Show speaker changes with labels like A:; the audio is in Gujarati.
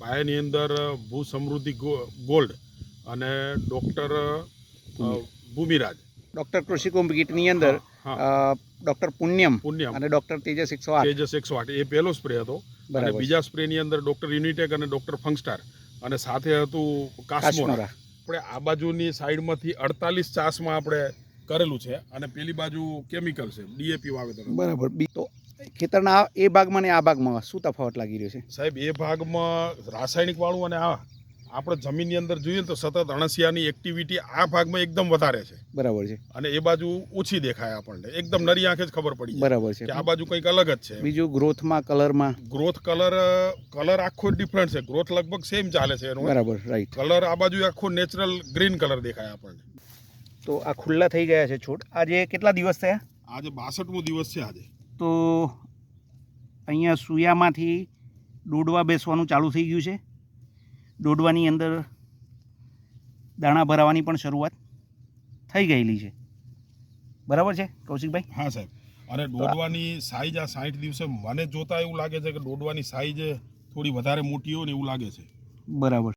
A: પાયાની અંદર ભૂ સમૃદ્ધિ ગોલ્ડ અને ડૉક્ટર ભૂમિરાજ
B: ડૉક્ટર કૃષિ કુંભ કીટની અંદર
A: હા.
B: ડૉક્ટર પુણ્યમ
A: પુણ્યમ
B: અને ડૉક્ટર તેજસ 108
A: તેજસ 108 એ પહેલો સ્પ્રે હતો. અને
B: બરાબર.
A: બીજા સ્પ્રેની અંદર ડૉક્ટર યુનિટેક અને ડૉક્ટર ફંગસ્ટાર અને સાથે હતું કાસ્મોરા.
B: કાશ્મોરા.
A: આપણે આ બાજુની સાઈડમાંથી 48 ચાસમાં આપણે કરેલું છે અને પેલી બાજુ કેમિકલ છે ડીએપી વાવેતર.
B: બરાબર. તો ખેતરના એ ભાગમાં ને આ ભાગમાં શું તફાવત લાગી રહ્યો છે?
A: સાહેબ એ ભાગમાં રાસાયણિક વાળું અને આ આપણે જમીનની અંદર જોઈએ ને તો સતત અણસિયાની એક્ટિવિટી આ ભાગમાં એકદમ વધારે છે
B: બરાબર છે.
A: અને એ બાજુ ઓછી દેખાય આપણને, એકદમ નરી આંખે જ ખબર પડી જાય
B: બરાબર છે.
A: કે આ બાજુ કંઈક અલગ જ છે.
B: બીજું ગ્રોથમાં, કલરમાં?
A: ગ્રોથ કલર આખો ડિફરન્ટ છે. ગ્રોથ લગભગ સેમ ચાલે છે એનો.
B: બરાબર, રાઈટ.
A: કલર આ બાજુ આખો નેચરલ ગ્રીન કલર દેખાય આપણને.
B: તો આ ખુલ્લા થઈ ગયા છે છોડ. આજે કેટલા દિવસ થયા?
A: આજે 62મો દિવસ છે આજે.
B: તો અહીંયા સૂયામાંથી દોડવા બેસવાનું ચાલુ થઈ ગયું છે. દોડવાની અંદર દાણા ભરાવાની પણ શરૂઆત થઈ ગયેલી છે. બરાબર છે કૌશિકભાઈ?
A: હા સાહેબ. અને દોડવાની સાઈઝ આ 60 દિવસે મને જોતા એવું લાગે છે કે દોડવાની સાઈઝ થોડી વધારે મોટી હોય ને એવું લાગે છે.
B: બરાબર.